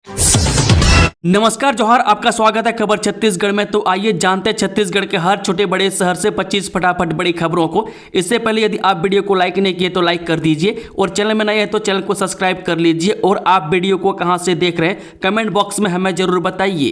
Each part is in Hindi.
नमस्कार जोहार, आपका स्वागत है खबर छत्तीसगढ़ में। तो आइए जानते हैं छत्तीसगढ़ के हर छोटे बड़े शहर से 25 फटाफट बड़ी खबरों को। इससे पहले यदि आप वीडियो को लाइक नहीं किए तो लाइक कर दीजिए और चैनल में नए हैं तो चैनल को सब्सक्राइब कर लीजिए। और आप वीडियो को कहां से देख रहे हैं कमेंट बॉक्स में हमें जरूर बताइए।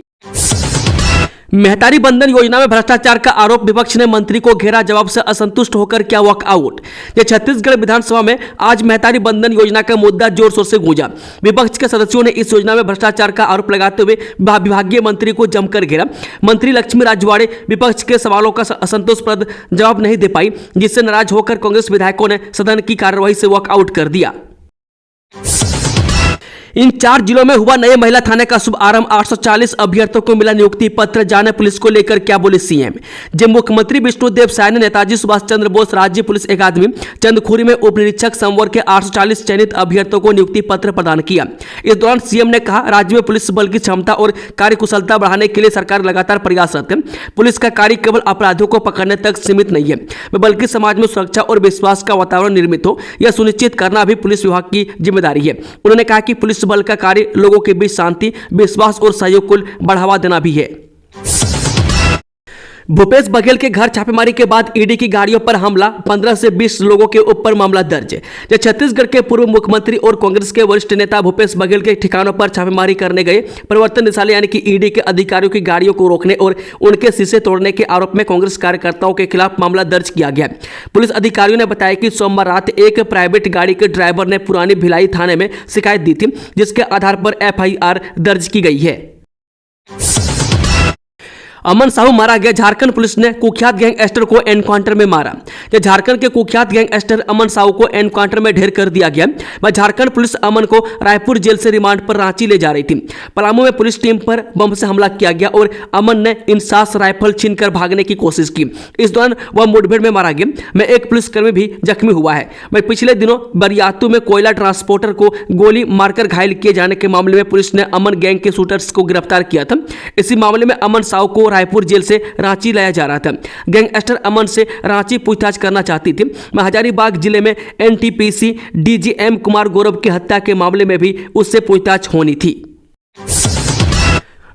मेहतारी बंधन योजना में भ्रष्टाचार का आरोप, विपक्ष ने मंत्री को घेरा, जवाब से असंतुष्ट होकर किया वॉकआउट। ये छत्तीसगढ़ विधानसभा में आज मेहतारी बंधन योजना का मुद्दा जोर शोर से गूंजा। विपक्ष के सदस्यों ने इस योजना में भ्रष्टाचार का आरोप लगाते हुए विभागीय मंत्री को जमकर घेरा। मंत्री लक्ष्मी राजवाड़े विपक्ष के सवालों का असंतोषप्रद जवाब नहीं दे पाई, जिससे नाराज होकर कांग्रेस विधायकों ने सदन की कार्यवाही से वॉकआउट कर दिया। इन 4 जिलों में हुआ नए महिला थाने का शुभ आरंभ, 840 अभ्यर्थियों को मिला नियुक्ति पत्र। जाने पुलिस को लेकर क्या बोले सीएम। जब मुख्यमंत्री विष्णुदेव साय ने नेताजी सुभाष चंद्र बोस राज्य पुलिस अकादमी चंदखुरी में उप निरीक्षक संवर्ग के 840 चयनित अभ्यर्थियों को नियुक्ति पत्र प्रदान किया। इस दौरान सीएम ने कहा, राज्य में पुलिस बल की क्षमता और कार्यकुशलता बढ़ाने के लिए सरकार लगातार प्रयासरत है। पुलिस का कार्य केवल अपराधियों को पकड़ने तक सीमित नहीं है, बल्कि समाज में सुरक्षा और विश्वास का वातावरण निर्मित हो, यह सुनिश्चित करना भी पुलिस विभाग की जिम्मेदारी है। उन्होंने कहा कि पुलिस बल का कार्य लोगों के बीच शांति, विश्वास और सहयोग को बढ़ावा देना भी है। भूपेश बघेल के घर छापेमारी के बाद ईडी की गाड़ियों पर हमला, 15 से 20 लोगों के ऊपर मामला दर्ज। जब छत्तीसगढ़ के पूर्व मुख्यमंत्री और कांग्रेस के वरिष्ठ नेता भूपेश बघेल के ठिकानों पर छापेमारी करने गए प्रवर्तन निदेशालय यानी कि ईडी के अधिकारियों की गाड़ियों को रोकने और उनके शीशे तोड़ने के आरोप में कांग्रेस कार्यकर्ताओं के खिलाफ मामला दर्ज किया गया। पुलिस अधिकारियों ने बताया कि सोमवार रात एक प्राइवेट गाड़ी के ड्राइवर ने पुरानी भिलाई थाने में शिकायत दी थी, जिसके आधार पर एफआईआर दर्ज की गई है। अमन साहू मारा गया, झारखंड पुलिस ने कुख्यात गैंगस्टर को एनकाउंटर में मारा। झारखंड के कुख्यात गैंगस्टर अमन साहू को एनकाउंटर में ढेर कर दिया गया। झारखंड पुलिस अमन को रायपुर जेल से रिमांड पर रांची ले जा रही थी। पलामू में पुलिस टीम पर बम से हमला किया गया और अमन ने इंसास राइफल छीनकर भागने की कोशिश की। इस दौरान वह मुठभेड़ में मारा गया। में एक पुलिसकर्मी भी जख्मी हुआ है। पिछले दिनों बरियातू में कोयला ट्रांसपोर्टर को गोली मारकर घायल किए जाने के मामले में पुलिस ने अमन गैंग के शूटर्स को गिरफ्तार किया था। इसी मामले में अमन साहू को रायपुर जेल से रांची लाया जा रहा था। गैंगस्टर अमन से रांची पूछताछ करना चाहती थी। हजारीबाग जिले में एनटीपीसी डीजीएम कुमार गौरव की हत्या के मामले में भी उससे पूछताछ होनी थी।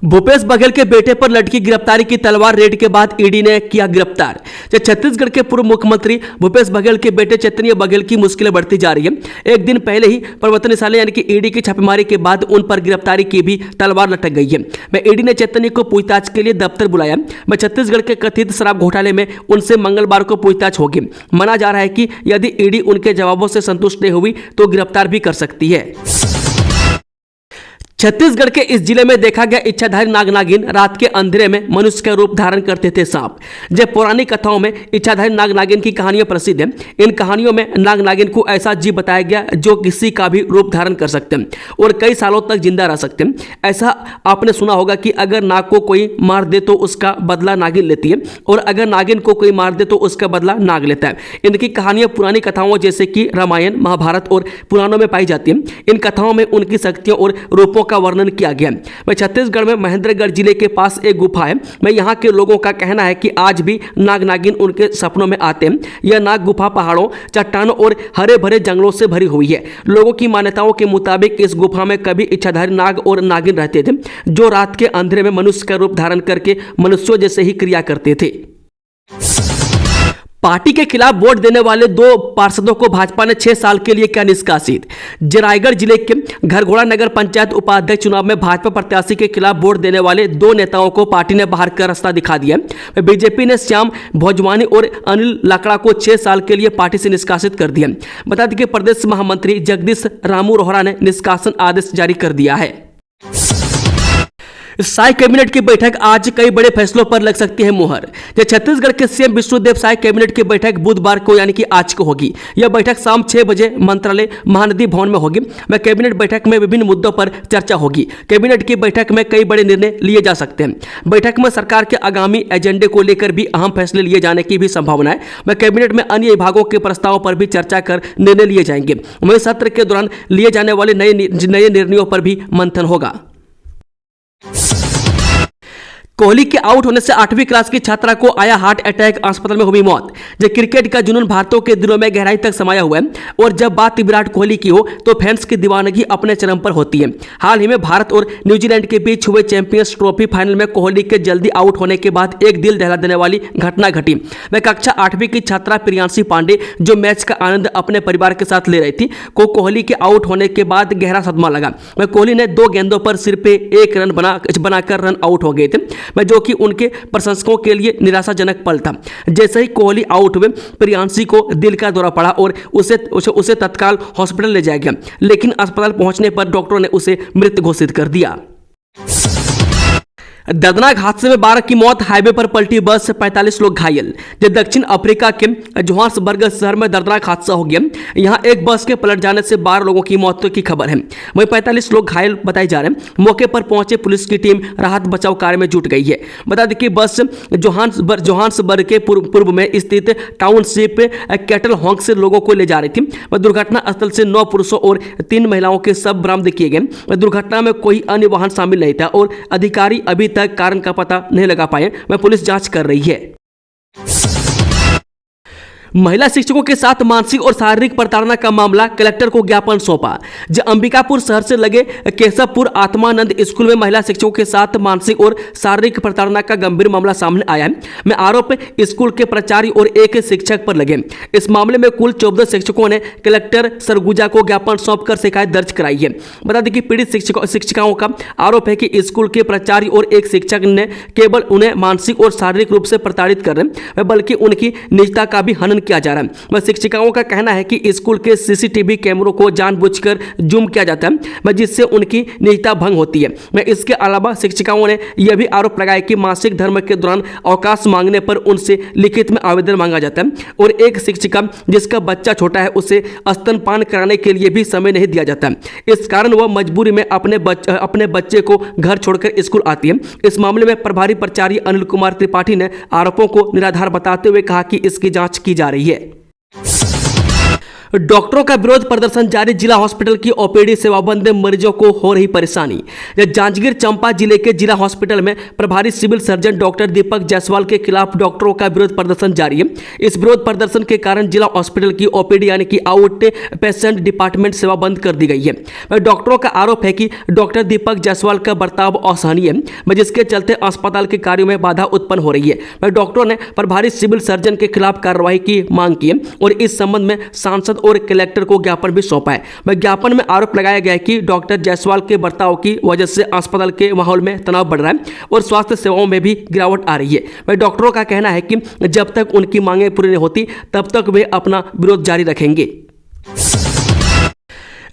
भूपेश बघेल के बेटे पर लटकी गिरफ्तारी की तलवार, रेड के बाद ईडी ने किया गिरफ्तार। जब छत्तीसगढ़ के पूर्व मुख्यमंत्री भूपेश बघेल के बेटे चैतन्य बघेल की मुश्किलें बढ़ती जा रही है। एक दिन पहले ही प्रवर्तन निदेशालय यानी कि ईडी की छापेमारी के बाद उन पर गिरफ्तारी की भी तलवार लटक गई है। ईडी ने चैतन्य को पूछताछ के लिए दफ्तर बुलाया। छत्तीसगढ़ के कथित शराब घोटाले में उनसे मंगलवार को पूछताछ होगी। माना जा रहा है कि यदि ईडी उनके जवाबों से संतुष्ट नहीं हुई तो गिरफ्तार भी कर सकती है। छत्तीसगढ़ के इस जिले में देखा गया इच्छाधारी नाग नागिन। रात के अंधेरे में मनुष्य का रूप धारण करते थे सांप। जब पौराणिक कथाओं में इच्छाधारी नाग नागिन की कहानियां प्रसिद्ध हैं। इन कहानियों में नाग नागिन को ऐसा जीव बताया गया जो किसी का भी रूप धारण कर सकते हैं और कई सालों तक जिंदा रह सकते हैं। ऐसा आपने सुना होगा कि अगर नाग को कोई मार दे तो उसका बदला नागिन लेती है और अगर नागिन को कोई मार दे तो उसका बदला नाग लेता है। इनकी कहानियां पुरानी कथाओं जैसे कि रामायण, महाभारत और पुराणों में पाई जाती हैं। इन कथाओं में उनकी शक्तियों और रूपों का वर्णन किया गया। छत्तीसगढ़ में महेंद्रगढ़ जिले के पास एक गुफा है। यहाँ के लोगों का कहना है कि आज भी नाग नागिन उनके सपनों में आते हैं। यह नाग गुफा पहाड़ों, चट्टानों और हरे भरे जंगलों से भरी हुई है। लोगों की मान्यताओं के मुताबिक इस गुफा में कभी इच्छाधारी नाग और नागिन रहते थे, जो रात के अंधेरे में मनुष्य का रूप धारण करके मनुष्यों जैसे ही क्रिया करते थे। पार्टी के खिलाफ वोट देने वाले 2 पार्षदों को भाजपा ने 6 साल के लिए किया निष्कासित। रायगढ़ जिले के घरघोड़ा नगर पंचायत उपाध्यक्ष चुनाव में भाजपा प्रत्याशी के खिलाफ वोट देने वाले 2 नेताओं को पार्टी ने बाहर का रास्ता दिखा दिया। बीजेपी ने श्याम भोजवानी और अनिल लाकड़ा को 6 साल के लिए पार्टी से निष्कासित कर दिया। बता दें कि प्रदेश महामंत्री जगदीश रामू रोहरा ने निष्कासन आदेश जारी कर दिया है। साय कैबिनेट की बैठक, आज कई बड़े फैसलों पर लग सकती है मुहर। छत्तीसगढ़ के सीएम विष्णुदेव साय कैबिनेट की बैठक बुधवार को यानी कि आज को होगी। यह बैठक शाम 6 बजे मंत्रालय महानदी भवन में होगी। कैबिनेट बैठक में विभिन्न मुद्दों पर चर्चा होगी। कैबिनेट की बैठक में कई बड़े निर्णय लिए जा सकते हैं। बैठक में सरकार के आगामी एजेंडे को लेकर भी अहम फैसले लिए जाने की भी संभावना है। कैबिनेट में अन्य विभागों के प्रस्तावों पर भी चर्चा कर निर्णय लिए जाएंगे। वहीं सत्र के दौरान लिए जाने वाले नए निर्णयों पर भी मंथन होगा। कोहली के आउट होने से 8वीं क्लास की छात्रा को आया हार्ट अटैक, अस्पताल में हुई मौत। जब क्रिकेट का जुनून भारतीयों के दिलों में गहराई तक समाया हुआ है और जब बात विराट कोहली की हो तो फैंस की दीवानगी अपने चरम पर होती है। हाल ही में भारत और न्यूजीलैंड के बीच हुए चैंपियंस ट्रॉफी फाइनल में कोहली के जल्दी आउट होने के बाद एक दिल दहला देने वाली घटना घटी। वह कक्षा 8वीं की छात्रा प्रियांशी पांडे, जो मैच का आनंद अपने परिवार के साथ ले रही थी, को कोहली के आउट होने के बाद गहरा सदमा लगा। वह कोहली ने 2 गेंदों पर सिर पे 1 रन बनाकर रन आउट हो गए थे, जो कि उनके प्रशंसकों के लिए निराशाजनक पल था। जैसे ही कोहली आउट हुए, प्रियांशी को दिल का दौरा पड़ा और उसे तत्काल हॉस्पिटल ले जाया गया, लेकिन अस्पताल पहुंचने पर डॉक्टरों ने उसे मृत घोषित कर दिया। दर्दनाक हादसे में 12 की मौत, हाईवे पर पलटी बस से 45 लोग घायल। जब दक्षिण अफ्रीका के जोहान्सबर्ग शहर में दर्दनाक हादसा हो गया। यहां एक बस के पलट जाने से 12 लोगों की मौत की खबर है, वहीं 45 लोग घायल बताए जा रहे हैं। मौके पर पहुंचे पुलिस की टीम राहत बचाव कार्य में जुट गई है। बता दें कि बस जोहान्सबर्ग के पूर्व में स्थित टाउनशिप कैटल हॉन्क से लोगों को ले जा रही थी। वह दुर्घटना स्थल से 9 पुरुषों और 3 महिलाओं के शव बरामद किए गए। दुर्घटना में कोई अन्य वाहन शामिल नहीं था और अधिकारी अभी तक कारण का पता नहीं लगा पाए। वह पुलिस जांच कर रही है। महिला शिक्षकों के साथ मानसिक और शारीरिक प्रताड़ना का मामला, कलेक्टर को ज्ञापन सौंपा। जब अंबिकापुर शहर से लगे केशवपुर आत्मानंद स्कूल में महिला शिक्षकों के साथ मानसिक और शारीरिक प्रताड़ना का गंभीर मामला सामने आया है, में आरोप स्कूल के प्राचार्य और एक शिक्षक पर लगे। इस मामले में कुल 14 शिक्षकों ने कलेक्टर सरगुजा को ज्ञापन सौंपकर शिकायत दर्ज कराई है। बता दें कि पीड़ित शिक्षिकाओं का आरोप है कि स्कूल के प्राचार्य और एक शिक्षक ने केवल उन्हें मानसिक और शारीरिक रूप से प्रताड़ित कर रहे हैं, बल्कि उनकी निजता का भी हनन किया जा रहा है। वह शिक्षिकाओं का कहना है कि स्कूल के सीसीटीवी कैमरों को जानबूझकर जूम किया जाता है, जिससे उनकी निजता भंग होती है। मैं इसके अलावा शिक्षिकाओं ने यह भी आरोप लगाया कि मासिक धर्म के दौरान अवकाश मांगने पर उनसे लिखित में आवेदन मांगा जाता है और एक शिक्षिका जिसका बच्चा छोटा है उसे स्तनपान कराने के लिए भी समय नहीं दिया जाता। इस कारण वह मजबूरी में अपने बच्चे को घर छोड़कर स्कूल आती है। इस मामले में प्रभारी प्राचार्य अनिल कुमार त्रिपाठी ने आरोपों को निराधार बताते हुए कहा कि इसकी जांच की जा रही है। डॉक्टरों का विरोध प्रदर्शन जारी, जिला हॉस्पिटल की ओपीडी सेवा बंद, मरीजों को हो रही परेशानी। जांजगीर चंपा जिले के जिला हॉस्पिटल में प्रभारी सिविल सर्जन डॉक्टर दीपक जायसवाल के खिलाफ डॉक्टरों का विरोध प्रदर्शन जारी है। इस विरोध प्रदर्शन के कारण जिला हॉस्पिटल की ओपीडी यानी कि आउट पेशेंट डिपार्टमेंट सेवा बंद कर दी गई है। डॉक्टरों का आरोप है कि डॉक्टर दीपक जायसवाल का बर्ताव असहनीय है, जिसके चलते अस्पताल के कार्यों में बाधा उत्पन्न हो रही है। डॉक्टरों ने प्रभारी सिविल सर्जन के खिलाफ कार्रवाई की मांग की है और इस संबंध में सांसद और कलेक्टर को ज्ञापन भी सौंपा है। ज्ञापन में आरोप लगाया गया है कि डॉक्टर जायसवाल के बर्ताव की वजह से अस्पताल के माहौल में तनाव बढ़ रहा है और स्वास्थ्य सेवाओं में भी गिरावट आ रही है। डॉक्टरों का कहना है कि जब तक उनकी मांगें पूरी नहीं होती तब तक वे अपना विरोध जारी रखेंगे।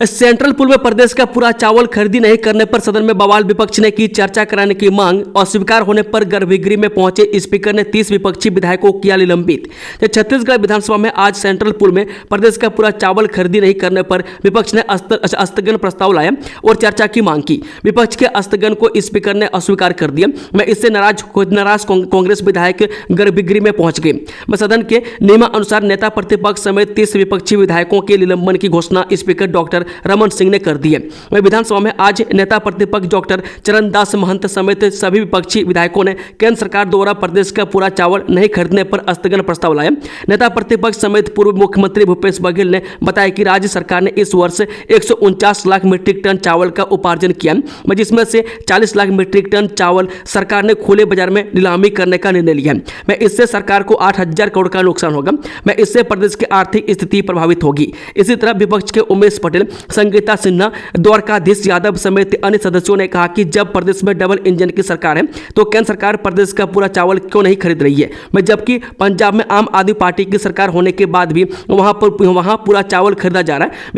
सेंट्रल पूल में प्रदेश का पूरा चावल खरीदी नहीं करने पर सदन में बवाल, विपक्ष ने की चर्चा कराने की मांग। अस्वीकार होने पर गर्भगृह में पहुंचे स्पीकर ने 30 विपक्षी विधायकों को किया निलंबित। छत्तीसगढ़ विधानसभा में आज सेंट्रल पूल में प्रदेश का पूरा चावल खरीदी नहीं करने पर विपक्ष ने स्थगन प्रस्ताव लाया और चर्चा की मांग की। विपक्ष के स्थगन को स्पीकर ने अस्वीकार कर दिया। मैं इससे नाराज कांग्रेस विधायक गर्भगृह में पहुंच गए। मैं सदन के नियमानुसार नेता प्रतिपक्ष समेत 30 विपक्षी विधायकों के निलंबन की घोषणा स्पीकर डॉक्टर रमन सिंह ने कर दी है। वहीं विधानसभा में आज नेता प्रतिपक्ष डॉक्टर चरणदास महंत समेत सभी विपक्षी विधायकों ने केंद्र सरकार द्वारा प्रदेश का पूरा चावल नहीं खरीदने पर स्थगन प्रस्ताव लाया। नेता प्रतिपक्ष समेत पूर्व मुख्यमंत्री भूपेश बघेल ने बताया कि राज्य सरकार ने इस वर्ष 149 लाख मीट्रिक टन चावल का उपार्जन किया, जिसमें से 40 लाख मीट्रिक टन चावल सरकार ने खुले बाजार में नीलामी करने का निर्णय लिया। मैं इससे सरकार को 8,000 करोड़ का नुकसान होगा। मैं इससे प्रदेश की आर्थिक स्थिति प्रभावित होगी। इसी तरह विपक्ष के उमेश पटेल, संगीता सिन्हा, द्वारकाधीश यादव समेत अन्य सदस्यों ने कहा कि जब प्रदेश में डबल इंजन की सरकार है तो केंद्र सरकार प्रदेश का पूरा चावल क्यों नहीं खरीद रही है। मैं जबकि पंजाब में आम आदमी पार्टी की सरकार होने के बाद भी वहां पूरा चावल खरीदा जा रहा है।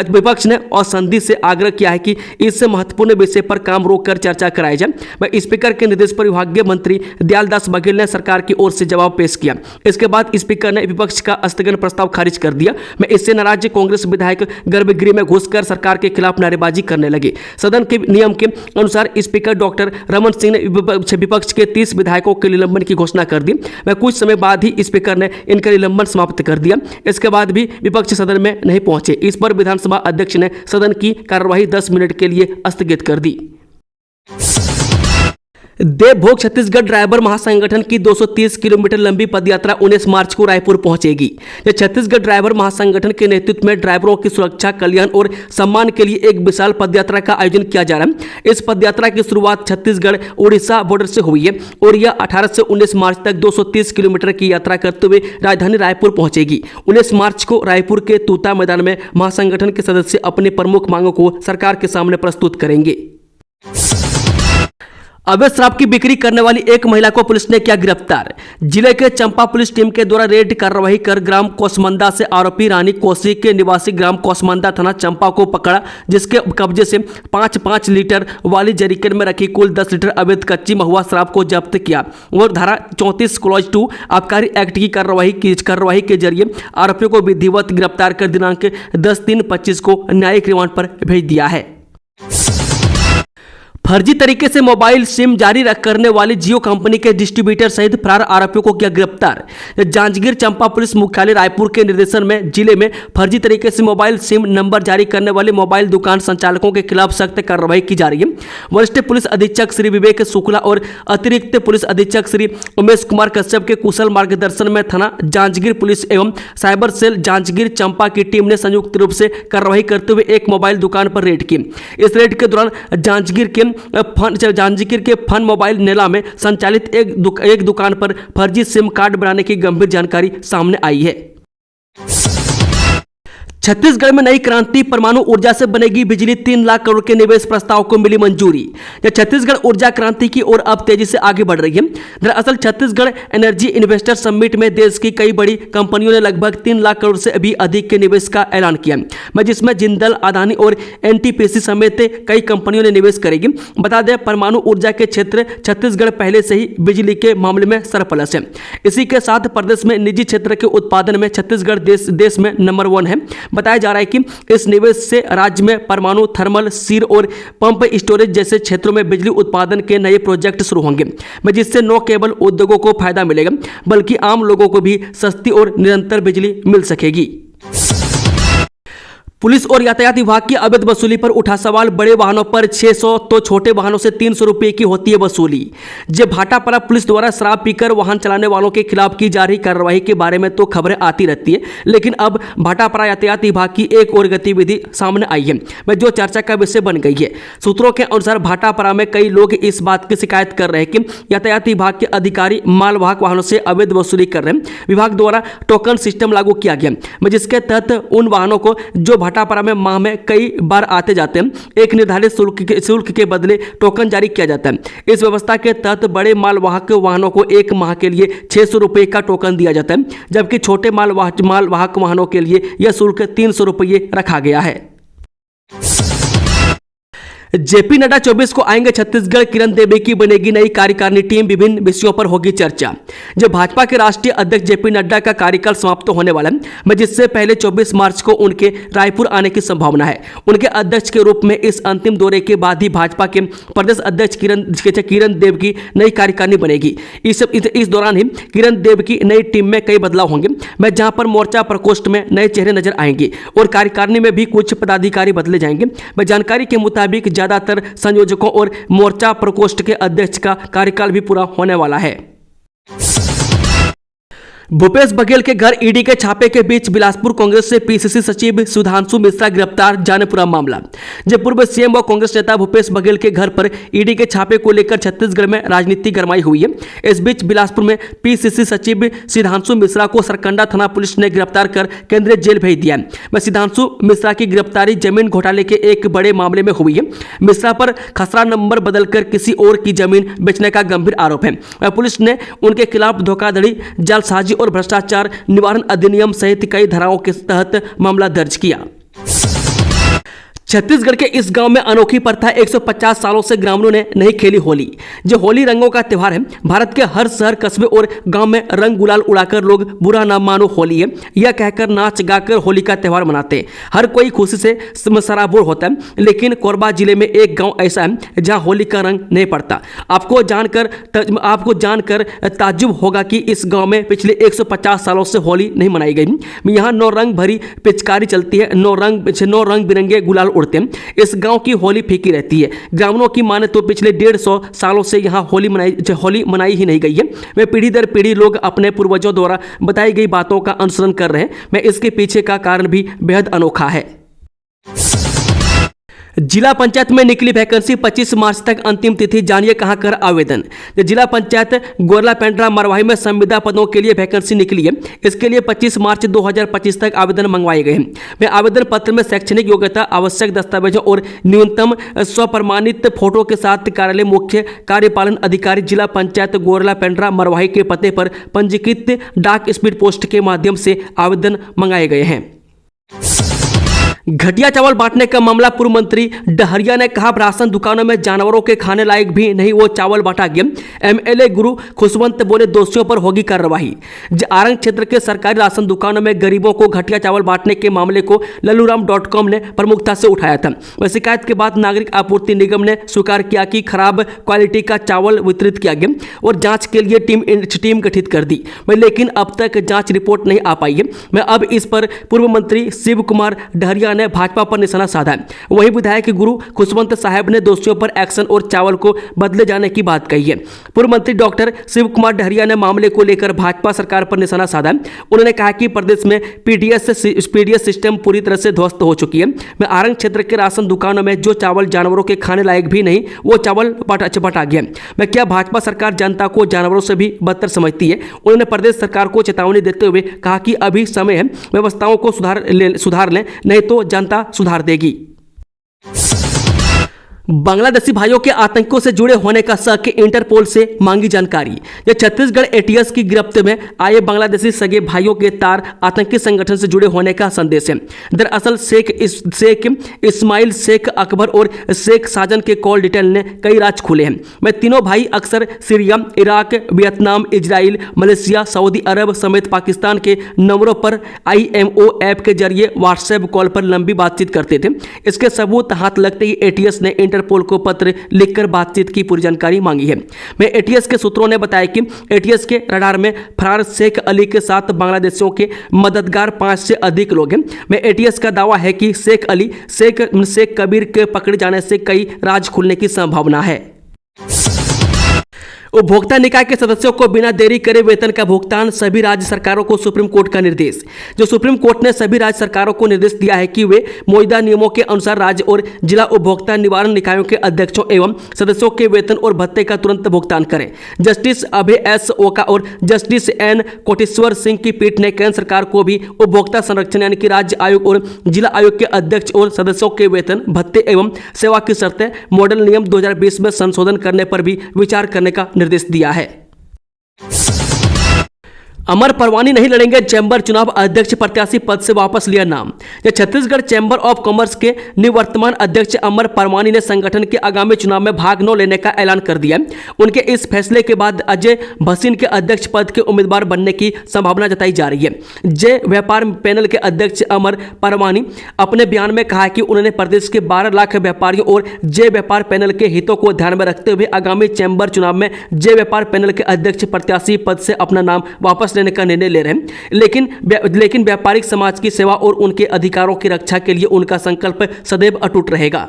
विपक्ष ने असंधि से आग्रह किया है कि इस महत्वपूर्ण विषय पर काम रोककर चर्चा कराई जाए। मैं स्पीकर के निर्देश पर विभागीय मंत्री दयालदास बघेल ने सरकार की ओर से जवाब पेश किया। इसके बाद स्पीकर ने विपक्ष का स्थगन प्रस्ताव खारिज कर दिया। मैं इससे नाराज कांग्रेस विधायक गर्भगृह में घुसकर सरकार के खिलाफ नारेबाजी करने लगे। सदन के नियम के अनुसार स्पीकर डॉक्टर रमन सिंह ने विपक्ष के 30 विधायकों के निलंबन की घोषणा कर दी। वह कुछ समय बाद ही स्पीकर ने इनका निलंबन समाप्त कर दिया। इसके बाद भी विपक्ष सदन में नहीं पहुंचे। इस पर विधानसभा अध्यक्ष ने सदन की कार्यवाही 10 मिनट के लिए स्थगित कर दी। देवभोग छत्तीसगढ़ ड्राइवर महासंगठन की 230 किलोमीटर लंबी पदयात्रा 19 मार्च को रायपुर पहुंचेगी। यह छत्तीसगढ़ ड्राइवर महासंगठन के नेतृत्व में ड्राइवरों की सुरक्षा, कल्याण और सम्मान के लिए एक विशाल पदयात्रा का आयोजन किया जा रहा है। इस पदयात्रा की शुरुआत छत्तीसगढ़ उड़ीसा बॉर्डर से हुई है और यह 18 से 19 मार्च तक 230 किलोमीटर की यात्रा करते हुए राजधानी रायपुर पहुंचेगी। 19 मार्च को रायपुर के तूता मैदान में महासंगठन के सदस्य अपनी प्रमुख मांगों को सरकार के सामने प्रस्तुत करेंगे। अवैध शराब की बिक्री करने वाली एक महिला को पुलिस ने किया गिरफ्तार। जिले के चंपा पुलिस टीम के द्वारा रेड कार्रवाई कर ग्राम कोसमंदा से आरोपी रानी कोसी के निवासी ग्राम कोसमंदा थाना चंपा को पकड़ा, जिसके कब्जे से 5-5 लीटर वाली जरीकन में रखी कुल 10 लीटर अवैध कच्ची महुआ शराब को जब्त किया और धारा 34 क्लॉज 2 आबकारी एक्ट की कार्रवाई के जरिए आरोपियों को विधिवत गिरफ्तार कर दिनांक 10/3/25 को न्यायिक रिमांड पर भेज दिया है। फर्जी तरीके से मोबाइल सिम जारी करने वाली जियो कंपनी के डिस्ट्रीब्यूटर सहित फरार आरोपियों को किया गिरफ्तार। जांजगीर चंपा पुलिस मुख्यालय रायपुर के निर्देशन में जिले में फर्जी तरीके से मोबाइल सिम नंबर जारी करने वाले मोबाइल दुकान संचालकों के खिलाफ सख्त कार्रवाई की जा रही है। वरिष्ठ पुलिस अधीक्षक श्री विवेक शुक्ला और अतिरिक्त पुलिस अधीक्षक श्री उमेश कुमार कश्यप के कुशल मार्गदर्शन में थाना जांजगीर पुलिस एवं साइबर सेल जांजगीर चंपा की टीम ने संयुक्त रूप से कार्रवाई करते हुए एक मोबाइल दुकान पर रेड की। इस रेड के दौरान जांजगीर के फन मोबाइल नेला में संचालित एक दुकान पर फर्जी सिम कार्ड बनाने की गंभीर जानकारी सामने आई है। छत्तीसगढ़ में नई क्रांति, परमाणु ऊर्जा से बनेगी बिजली, 3 लाख करोड़ के निवेश प्रस्ताव को मिली मंजूरी। छत्तीसगढ़ ऊर्जा क्रांति की ओर अब तेजी से आगे बढ़ रही है। दरअसल छत्तीसगढ़ एनर्जी इन्वेस्टर समिट में देश की कई बड़ी कंपनियों ने लगभग 3 लाख करोड़ से भी अधिक के निवेश का ऐलान किया, जिसमें जिंदल, अदानी और एनटीपीसी समेत कई कंपनियों ने निवेश करेगी। बता दें, परमाणु ऊर्जा के क्षेत्र छत्तीसगढ़ पहले से ही बिजली के मामले में सरप्लस है। इसी के साथ प्रदेश में निजी क्षेत्र के उत्पादन में छत्तीसगढ़ देश में नंबर 1 है। बताया जा रहा है कि इस निवेश से राज्य में परमाणु, थर्मल, सीर और पंप स्टोरेज जैसे क्षेत्रों में बिजली उत्पादन के नए प्रोजेक्ट शुरू होंगे, जिससे न केवल उद्योगों को फायदा मिलेगा बल्कि आम लोगों को भी सस्ती और निरंतर बिजली मिल सकेगी। पुलिस और यातायात विभाग की अवैध वसूली पर उठा सवाल। बड़े वाहनों पर 600 तो छोटे वाहनों से 300 रुपये की होती है वसूली। जब भाटापारा पुलिस द्वारा शराब पीकर वाहन चलाने वालों के खिलाफ की जा रही कार्रवाई के बारे में तो खबरें आती रहती है, लेकिन अब भाटापारा यातायात विभाग की एक और गतिविधि सामने आई है, जो चर्चा का विषय बन गई है। सूत्रों के अनुसार भाटापारा में कई लोग इस बात की शिकायत कर रहे हैं कि यातायात विभाग के अधिकारी मालवाहक वाहनों से अवैध वसूली कर रहे हैं। विभाग द्वारा टोकन सिस्टम लागू किया गया, जिसके तहत उन वाहनों को जो भाटापारा में माह में कई बार आते जाते हैं, एक निर्धारित शुल्क के बदले टोकन जारी किया जाता है। इस व्यवस्था के तहत बड़े मालवाहक वाहनों को 1 माह के लिए 600 रुपये का टोकन दिया जाता है, जबकि छोटे मालवाहक वाहनों के लिए यह शुल्क 300 रुपये रखा गया है। जेपी नड्डा 24 को आएंगे छत्तीसगढ़, किरण देवी की बनेगी नई कार्यकारिणी टीम, विभिन्न विषयों पर होगी चर्चा। जब भाजपा के राष्ट्रीय अध्यक्ष जेपी नड्डा का कार्यकाल समाप्त होने वाला है, जिससे पहले 24 मार्च को उनके रायपुर आने की संभावना है। उनके अध्यक्ष के रूप में इस अंतिम दौरे के बाद ही भाजपा के प्रदेश अध्यक्ष किरण देव की नई कार्यकारिणी बनेगी। इस दौरान ही किरण देव की नई टीम में कई बदलाव होंगे, जहां पर मोर्चा प्रकोष्ठ में नए चेहरे नजर आएंगे और कार्यकारिणी में भी कुछ पदाधिकारी बदले जाएंगे। जानकारी के मुताबिक ज्यादातर संयोजकों और मोर्चा प्रकोष्ठ के अध्यक्ष का कार्यकाल भी पूरा होने वाला है। भूपेश बघेल के घर ईडी के छापे के बीच बिलासपुर कांग्रेस से पीसीसी सचिव सुधांशु मिश्रा गिरफ्तार, जाने पूरा मामला। जब पूर्व सीएम व कांग्रेस नेता भूपेश बघेल के घर पर ईडी के छापे को लेकर छत्तीसगढ़ में राजनीति गरमाई हुई है। इस बीच बिलासपुर में पीसीसी सचिव सुधांशु मिश्रा को सरकंडा थाना पुलिस ने गिरफ्तार कर केंद्रीय जेल भेज दिया है। सुधांशु मिश्रा की गिरफ्तारी जमीन घोटाले के एक बड़े मामले में हुई है। मिश्रा पर खसरा नंबर बदलकर किसी और की जमीन बेचने का गंभीर आरोप है। पुलिस ने उनके खिलाफ धोखाधड़ी, जालसाजी और भ्रष्टाचार निवारण अधिनियम सहित कई धाराओं के तहत मामला दर्ज किया। छत्तीसगढ़ के इस गांव में अनोखी प्रथा 150 सालों से ग्रामीणों ने नहीं खेली होली। जो होली रंगों का त्यौहार है, भारत के हर शहर, कस्बे और गांव में रंग गुलाल उड़ाकर लोग बुरा ना मानो होली है यह कहकर नाच गाकर होली का त्यौहार मनाते हैं। हर कोई खुशी से सराबोर होता है, लेकिन कोरबा जिले में एक गांव ऐसा है जहां होली का रंग नहीं पड़ता। आपको जानकर ताज्जुब होगा कि इस गाँव में पिछले 150 सालों से होली नहीं मनाई गई। यहाँ 9 रंग भरी पिचकारी चलती है, 9 रंग बिरंगे गुलाल उड़ते हैं। इस गांव की होली फीकी रहती है। ग्रामीणों की माने तो पिछले 150 सालों से यहाँ होली मनाई ही नहीं गई है। वे पीढ़ी दर पीढ़ी लोग अपने पूर्वजों द्वारा बताई गई बातों का अनुसरण कर रहे हैं। मैं इसके पीछे का कारण भी बेहद अनोखा है। जिला पंचायत में निकली वैकेंसी 25 मार्च तक अंतिम तिथि, जानिए कहां कर आवेदन। जिला पंचायत गोरला पेंड्रा मरवाही में संविदा पदों के लिए वैकेंसी निकली है। इसके लिए 25 मार्च 2025 तक आवेदन मंगवाए गए हैं। में आवेदन पत्र में शैक्षणिक योग्यता, आवश्यक दस्तावेजों और न्यूनतम स्वप्रमाणित फोटो के साथ कार्यालय मुख्य कार्यपालन अधिकारी जिला पंचायत गोरला पेंड्रा मरवाही के पते पर पंजीकृत डाक स्पीड पोस्ट के माध्यम से आवेदन मंगाए गए हैं। घटिया चावल बांटने का मामला, पूर्व मंत्री डहरिया ने कहा राशन दुकानों में जानवरों के खाने लायक भी नहीं वो चावल बांटा गया। एमएलए गुरु खुशवंत बोले दोषियों पर होगी कार्रवाई। आरंग क्षेत्र के सरकारी राशन दुकानों में गरीबों को घटिया चावल बांटने के मामले को लल्लूराम.com ने प्रमुखता से उठाया था। वह शिकायत के बाद नागरिक आपूर्ति निगम ने स्वीकार किया कि खराब क्वालिटी का चावल वितरित किया गया और जांच के लिए टीम गठित कर दी, लेकिन अब तक जांच रिपोर्ट नहीं आ पाई है। मैं अब इस पर पूर्व मंत्री शिव कुमार डहरिया ने भाजपा पर निशाना साधा। वहीं विधायक गुरु खुशवंत साहब ने दोषियों पर एक्शन और चावल को बदले जाने की बात कही है। पूर्व मंत्री डॉक्टर शिव कुमार डहरिया ने मामले को लेकर भाजपा सरकार पर निशाना साधा। उन्होंने कहा कि प्रदेश में पीडीएस सिस्टम पूरी तरह से ध्वस्त हो चुकी है। मैं आरंग क्षेत्र के राशन दुकानों में जो चावल जानवरों के खाने लायक भी नहीं वो चावल बांटा गया। मैं क्या भाजपा सरकार जनता को जानवरों से भी बदतर समझती है। उन्होंने प्रदेश सरकार को चेतावनी देते हुए कहा कि अभी समय है, व्यवस्थाओं को सुधार लें, नहीं तो जनता सुधार देगी। बांग्लादेशी भाइयों के आतंकों से जुड़े होने का शक, इंटरपोल से मांगी जानकारी। यह छत्तीसगढ़ एटीएस की गिरफ्त में आए बांग्लादेशी सगे भाइयों के तार आतंकी संगठन से जुड़े होने का संदेश है। दरअसल शेख इस्माइल, शेख अकबर और शेख साजन के कॉल डिटेल ने कई राज खुले हैं। मैं तीनों भाई अक्सर Syria, Iraq, Vietnam, Israel, Malaysia, Saudi Arab समेत पाकिस्तान के नंबरों पर IMO ऐप के जरिए व्हाट्सएप कॉल पर लंबी बातचीत करते थे। इसके सबूत हाथ लगते ही एटीएस ने इंटरपोल को पत्र लिखकर बातचीत की पूरी जानकारी मांगी है। में एटीएस के सूत्रों ने बताया कि एटीएस के रडार में फरार शेख अली के साथ बांग्लादेशियों के मददगार 5 से अधिक लोग हैं। में एटीएस का दावा है कि शेख अली, शेख कबीर के पकड़े जाने से कई राज खुलने की संभावना है। उपभोक्ता निकाय के सदस्यों को बिना देरी करे वेतन का भुगतान, सभी राज्य सरकारों को सुप्रीम कोर्ट का निर्देश। जो सुप्रीम कोर्ट ने सभी राज्य सरकारों को निर्देश दिया है कि वे मौजूदा नियमों के अनुसार राज्य और जिला उपभोक्ता निवारण निकायों के अध्यक्षों एवं सदस्यों के वेतन और भत्ते का तुरंत भुगतान करें। जस्टिस अभय S. ओका और जस्टिस N. कोटेश्वर सिंह की पीठ ने केंद्र सरकार को भी उपभोक्ता संरक्षण यानी कि राज्य आयोग और जिला आयोग के अध्यक्ष और सदस्यों के वेतन, भत्ते एवं सेवा की शर्तें मॉडल नियम 2020 में संशोधन करने पर भी विचार करने का निर्देश दिया है। अमर परवानी नहीं लड़ेंगे चैंबर चुनाव, अध्यक्ष प्रत्याशी पद से वापस लिया नाम। छत्तीसगढ़ चैंबर ऑफ कॉमर्स के निवर्तमान अध्यक्ष अमर परवानी ने संगठन के आगामी चुनाव में भाग न लेने का ऐलान कर दिया। उनके इस फैसले के बाद अजय भसीन के अध्यक्ष पद के उम्मीदवार बनने की संभावना जताई जा रही है। जय व्यापार पैनल के अध्यक्ष अमर परवानी अपने बयान में कहा कि उन्होंने प्रदेश के 12 लाख व्यापारियों और जय व्यापार पैनल के हितों को ध्यान में रखते हुए आगामी चैंबर चुनाव में जय व्यापार पैनल के अध्यक्ष प्रत्याशी पद से अपना नाम वापस लेने का निर्णय ले रहे हैं। लेकिन व्यापारिक समाज की सेवा और उनके अधिकारों की रक्षा के लिए उनका संकल्प सदैव अटूट रहेगा।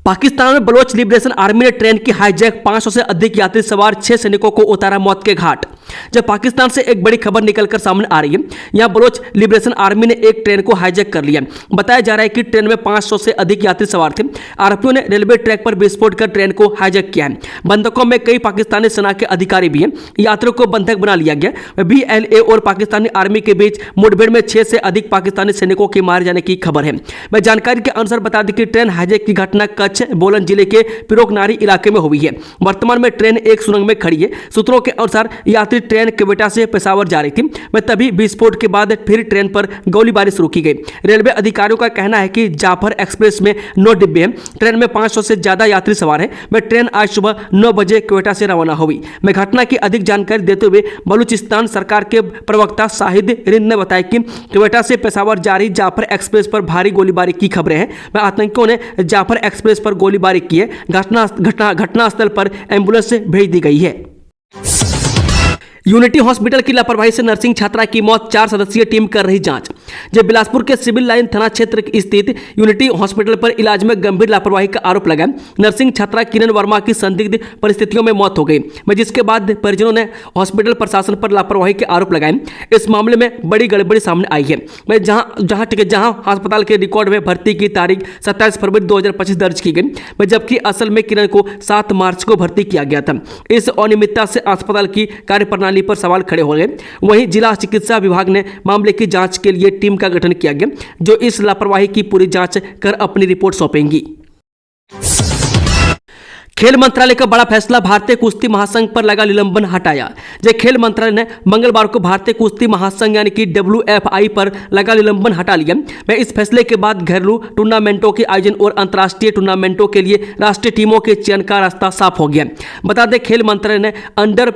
पाकिस्तान में बलोच लिबरेशन आर्मी ने ट्रेन की हाईजैक, 500 से अधिक यात्री सवार 6 सैनिकों को उतारा मौत के घाट। जब पाकिस्तान से एक बड़ी खबर निकलकर सामने आ रही है। यहां बलोच लिबरेशन आर्मी ने एक ट्रेन को हाईजैक कर लिया। बताया जा रहा है कि ट्रेन में 500 से अधिक यात्री सवार थे। आरोपियों ने रेलवे ट्रैक पर विस्फोट कर ट्रेन को हाईजैक किया है। बंधकों में कई पाकिस्तानी सेना के अधिकारी भी हैं। यात्रियों को बंधक बना लिया गया। BLA और पाकिस्तानी आर्मी के बीच मुठभेड़ में 6 से अधिक पाकिस्तानी सैनिकों के मारे जाने की खबर है। मैं जानकारी के अनुसार बता दें कि ट्रेन हाईजैक की घटना कच्छ बोलन जिले के पिरोकनारी इलाके में हुई है। वर्तमान में ट्रेन एक सुरंग में खड़ी है। सूत्रों के अनुसार यात्री ट्रेन क्वेटा से पेशावर जा रही थी। तभी विस्फोट के बाद फिर ट्रेन पर गोलीबारी शुरू की गई। रेलवे अधिकारियों का कहना है कि जाफर एक्सप्रेस में 9 डिब्बे हैं। ट्रेन में 500 से ज्यादा यात्री सवार हैं। ट्रेन आज सुबह 9 बजे क्वेटा से रवाना हुई। घटना की अधिक जानकारी देते हुए बलूचिस्तान सरकार के प्रवक्ता शाहिद रिंद ने बताया कि क्वेटा से पेशावर जा रही जाफर एक्सप्रेस पर भारी गोलीबारी की खबरें हैं। आतंकियों ने जाफर एक्सप्रेस पर गोलीबारी की है। घटनास्थल पर एम्बुलेंस भेज दी गई है। यूनिटी हॉस्पिटल की लापरवाही से नर्सिंग छात्रा की मौत, 4 सदस्यीय टीम कर रही जांच। जब बिलासपुर के सिविल लाइन थाना क्षेत्र स्थित यूनिटी हॉस्पिटल पर इलाज में गंभीर लापरवाही का आरोप लगा। नर्सिंग छात्रा किरण वर्मा की संदिग्ध परिस्थितियों में मौत हो गई, जिसके बाद परिजनों ने हॉस्पिटल प्रशासन पर लापरवाही के आरोप लगाए। इस मामले में बड़ी गड़बड़ी सामने आई है, जहां अस्पताल के रिकॉर्ड में भर्ती की तारीख 27 फरवरी 2025 दर्ज की गई, जबकि असल में किरण को 7 मार्च को भर्ती किया गया था। इस अनियमितता से अस्पताल की कार्यप्रणाली पर सवाल खड़े हो गए। वहीं जिला चिकित्सा विभाग ने मामले की जांच के लिए टीम का गठन किया गया, जो इस लापरवाही की पूरी जांच कर अपनी रिपोर्ट सौंपेंगी। खेल मंत्रालय का बड़ा फैसला, भारतीय कुश्ती महासंघ पर लगा निलंबन हटाया। जय खेल मंत्रालय ने मंगलवार को भारतीय कुश्ती महासंघ यानी कि WFI पर लगा निलंबन हटा लिया। मैं इस फैसले के बाद घरेलू टूर्नामेंटों के आयोजन और अंतर्राष्ट्रीय टूर्नामेंटों के लिए राष्ट्रीय टीमों के चयन का रास्ता साफ हो गया। बता दें, खेल मंत्रालय ने अंडर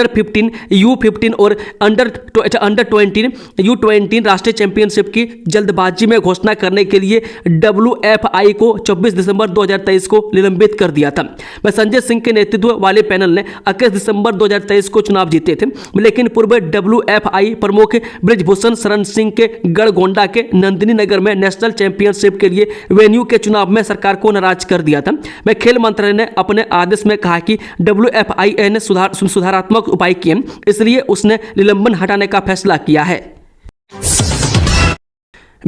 15, U15 और अंडर 20, U20 राष्ट्रीय चैंपियनशिप की जल्दबाजी में घोषणा करने के लिए WFI को 24 दिसंबर 2023 को निलंबित कर दिया था। संजय सिंह के नेतृत्व वाले पैनल ने 21 दिसंबर 2023 को चुनाव जीते थे, लेकिन पूर्व WFI प्रमुख ब्रिजभूषण शरण सिंह के गढ़गोंडा के नंदिनी नगर में नेशनल चैंपियनशिप के लिए वेन्यू के चुनाव में सरकार को नाराज कर दिया था। खेल मंत्रालय ने अपने आदेश में कहा कि WFI ने सुधारात्मक उपाय किए, इसलिए उसने निलंबन हटाने का फैसला किया है।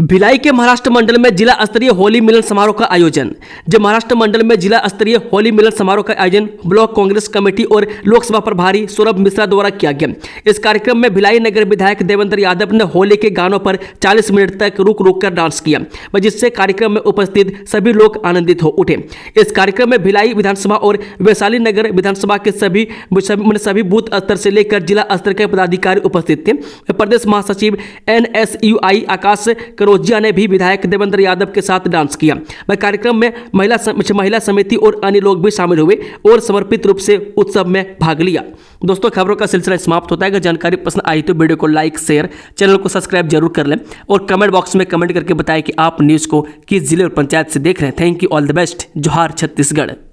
भिलाई के महाराष्ट्र मंडल में जिला स्तरीय होली मिलन समारोह का आयोजन। जब महाराष्ट्र मंडल में जिला स्तरीय होली मिलन समारोह का आयोजन ब्लॉक कांग्रेस कमेटी और लोकसभा प्रभारी सौरभ मिश्रा द्वारा किया गया। इस कार्यक्रम में भिलाई नगर विधायक देवेंद्र यादव ने होली के गानों पर 40 मिनट तक रुक रुक कर डांस किया, जिससे कार्यक्रम में उपस्थित सभी लोग आनंदित हो उठे। इस कार्यक्रम में भिलाई विधानसभा और वैशाली नगर विधानसभा के सभी बूथ स्तर से लेकर जिला स्तर के पदाधिकारी उपस्थित थे। प्रदेश महासचिव NSUI आकाश करोजिया ने भी विधायक देवेंद्र यादव के साथ डांस किया। कार्यक्रम में महिला समिति और अन्य लोग भी शामिल हुए और समर्पित रूप से उत्सव में भाग लिया। दोस्तों, खबरों का सिलसिला समाप्त होता है। अगर जानकारी पसंद आई तो वीडियो को लाइक, शेयर, चैनल को सब्सक्राइब जरूर कर लें और कमेंट बॉक्स में कमेंट करके बताएं कि आप न्यूज़ को किस जिले और पंचायत से देख रहे हैं। Thank you, all the best. जोहार छत्तीसगढ़।